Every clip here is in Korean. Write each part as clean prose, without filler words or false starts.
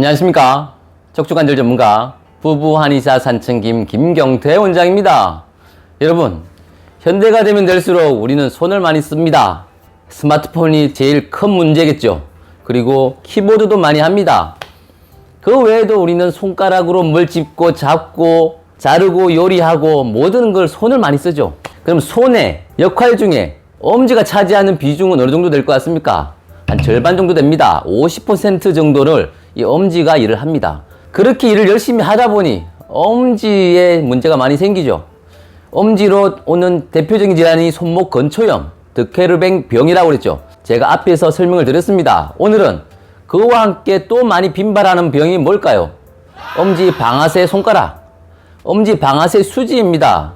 안녕하십니까. 척추관절 전문가 부부 한의사 산청김 김경태 원장입니다. 여러분, 현대가 되면 될수록 우리는 손을 많이 씁니다. 스마트폰이 제일 큰 문제겠죠. 그리고 키보드도 많이 합니다. 그 외에도 우리는 손가락으로 뭘 짚고 잡고 자르고 요리하고 모든 걸 손을 많이 쓰죠. 그럼 손의 역할 중에 엄지가 차지하는 비중은 어느 정도 될 것 같습니까? 한 절반 정도 됩니다. 50% 정도를 이 엄지가 일을 합니다. 그렇게 일을 열심히 하다 보니 엄지에 문제가 많이 생기죠. 엄지로 오는 대표적인 질환이 손목 건초염, 드케르뱅 병이라고 그랬죠. 제가 앞에서 설명을 드렸습니다. 오늘은 그와 함께 또 많이 빈발하는 병이 뭘까요? 엄지 방아쇠 손가락, 엄지 방아쇠 수지입니다.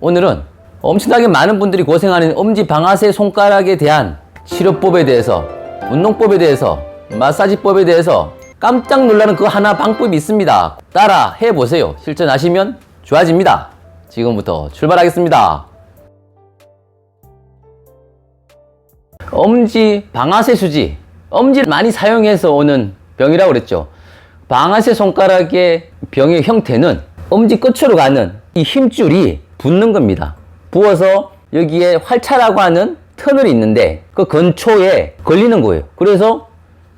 오늘은 엄청나게 많은 분들이 고생하는 엄지 방아쇠 손가락에 대한 치료법에 대해서, 운동법에 대해서, 마사지법에 대해서 깜짝 놀라는 그 하나 방법이 있습니다. 따라 해보세요. 실천하시면 좋아집니다. 지금부터 출발하겠습니다. 엄지 방아쇠 수지, 엄지를 많이 사용해서 오는 병이라고 그랬죠. 방아쇠 손가락의 병의 형태는 엄지 끝으로 가는 이 힘줄이 붙는 겁니다. 부어서 여기에 활차라고 하는 터널이 있는데 그 건초에 걸리는 거예요. 그래서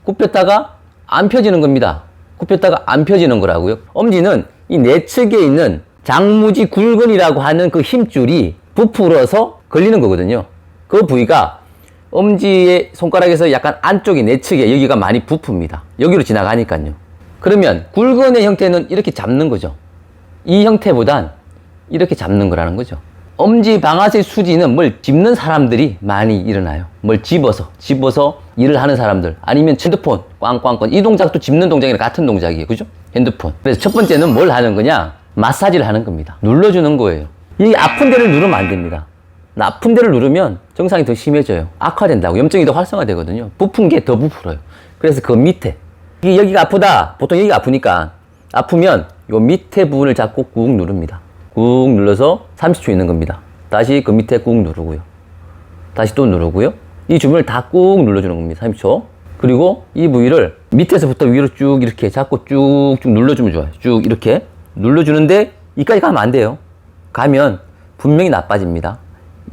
굽혔다가 안 펴지는 겁니다. 굽혔다가 안 펴지는 거라고요. 엄지는 이 내측에 있는 장무지 굴근이라고 하는 그 힘줄이 부풀어서 걸리는 거거든요. 그 부위가 엄지의 손가락에서 약간 안쪽에 내측에 여기가 많이 부풉니다. 여기로 지나가니까요. 그러면 굴근의 형태는 이렇게 잡는 거죠. 이 형태보단 이렇게 잡는 거라는 거죠. 엄지 방아쇠 수지는 뭘 짚는 사람들이 많이 일어나요. 뭘 집어서 일을 하는 사람들, 아니면 핸드폰 꽝꽝꽝, 이 동작도 짚는 동작이랑 같은 동작이에요. 그죠? 핸드폰. 그래서 첫 번째는 뭘 하는 거냐? 마사지를 하는 겁니다. 눌러주는 거예요. 이 아픈 데를 누르면 안 됩니다. 아픈 데를 누르면 증상이 더 심해져요. 악화된다고. 염증이 더 활성화되거든요. 부푼 게 더 부풀어요. 그래서 그 밑에, 여기가 아프다. 보통 여기가 아프니까, 아프면 요 밑에 부분을 잡고 꾹 누릅니다. 꾹 눌러서 30초 있는 겁니다. 다시 그 밑에 꾹 누르고요. 다시 또 누르고요. 이 주변을 다 꾹 눌러주는 겁니다. 30초. 그리고 이 부위를 밑에서부터 위로 쭉 이렇게 잡고 쭉쭉 눌러주면 좋아요. 쭉 이렇게 눌러주는데 이까지 가면 안 돼요. 가면 분명히 나빠집니다.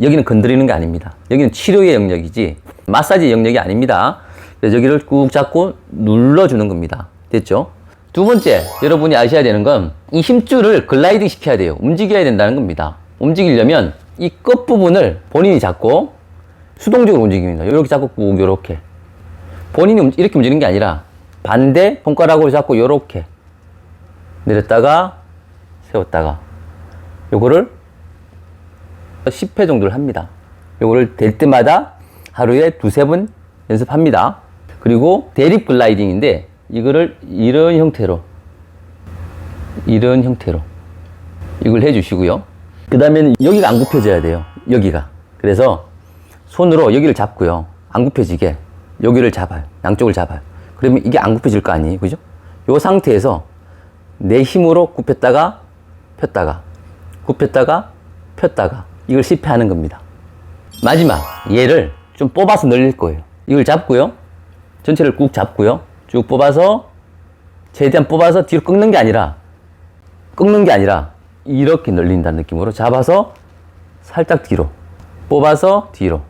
여기는 건드리는 게 아닙니다. 여기는 치료의 영역이지 마사지 영역이 아닙니다. 그래서 여기를 꾹 잡고 눌러주는 겁니다. 됐죠? 두 번째, 여러분이 아셔야 되는 건 이 힘줄을 글라이딩 시켜야 돼요. 움직여야 된다는 겁니다. 움직이려면 이 끝부분을 본인이 잡고 수동적으로 움직입니다. 이렇게 잡고 꾹 이렇게. 본인이 이렇게 움직이는 게 아니라 반대 손가락으로 잡고 이렇게 내렸다가 세웠다가 요거를 10회 정도를 합니다. 요거를 될 때마다 하루에 두세 번 연습합니다. 그리고 대립 글라이딩인데 이거를 이런 형태로 이걸 해주시고요. 그 다음에는 여기가 안 굽혀져야 돼요. 여기가. 그래서 손으로 여기를 잡고요. 안 굽혀지게 여기를 잡아요. 양쪽을 잡아요. 그러면 이게 안 굽혀질 거 아니에요. 그죠? 이 상태에서 내 힘으로 굽혔다가 폈다가 굽혔다가 폈다가 이걸 10회 하는 겁니다. 마지막 얘를 좀 뽑아서 늘릴 거예요. 이걸 잡고요. 전체를 꾹 잡고요. 쭉 뽑아서 최대한 뽑아서 뒤로 꺾는 게 아니라 이렇게 늘린다는 느낌으로 잡아서 살짝 뒤로 뽑아서 뒤로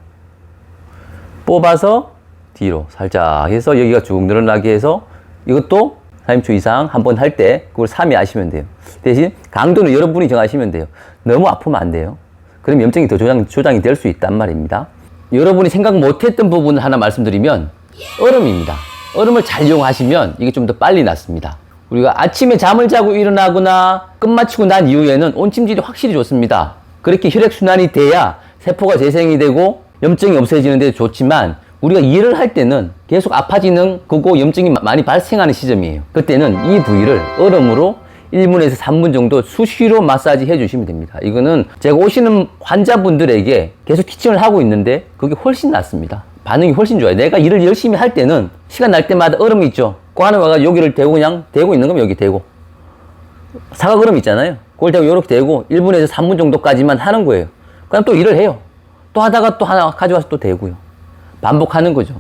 살짝 해서 여기가 쭉 늘어나게 해서 이것도 30초 이상 한 번 할 때 그걸 3회 하시면 돼요. 대신 강도는 여러분이 정하시면 돼요. 너무 아프면 안 돼요. 그럼 염증이 더 조장이 될 수 있단 말입니다. 여러분이 생각 못했던 부분을 하나 말씀드리면 얼음입니다. 얼음을 잘 이용하시면 이게 좀 더 빨리 낫습니다. 우리가 아침에 잠을 자고 일어나거나 끝마치고 난 이후에는 온찜질이 확실히 좋습니다. 그렇게 혈액순환이 돼야 세포가 재생이 되고 염증이 없어지는데 좋지만 우리가 일을 할 때는 계속 아파지는 거고 염증이 많이 발생하는 시점이에요. 그때는 이 부위를 얼음으로 1분에서 3분 정도 수시로 마사지 해주시면 됩니다. 이거는 제가 오시는 환자분들에게 계속 티칭을 하고 있는데 그게 훨씬 낫습니다. 반응이 훨씬 좋아요. 내가 일을 열심히 할 때는 시간 날 때마다 얼음이 있죠. 그 안에 와가 여기를 대고 그냥 대고 있는 거면 여기 대고. 사각 얼음 있잖아요. 그걸 대고 이렇게 대고 1분에서 3분 정도까지만 하는 거예요. 그럼 또 일을 해요. 또 하다가 또 하나 가져와서 또 대고요. 반복하는 거죠.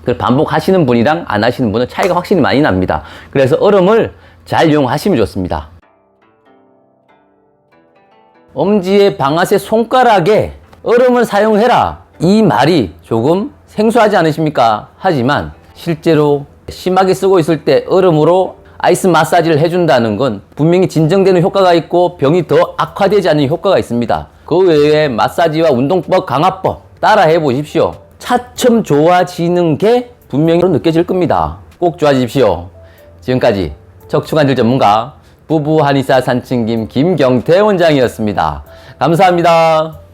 그걸 반복하시는 분이랑 안 하시는 분은 차이가 확실히 많이 납니다. 그래서 얼음을 잘 이용하시면 좋습니다. 엄지의 방아쇠 손가락에 얼음을 사용해라, 이 말이 조금 생소하지 않으십니까? 하지만 실제로 심하게 쓰고 있을 때 얼음으로 아이스 마사지를 해준다는 건 분명히 진정되는 효과가 있고 병이 더 악화되지 않는 효과가 있습니다. 그 외에 마사지와 운동법, 강화법 따라 해보십시오. 차츰 좋아지는 게 분명히 느껴질 겁니다. 꼭 좋아지십시오. 지금까지 척추관절 전문가 부부 한의사 산칭김 김경태 원장이었습니다. 감사합니다.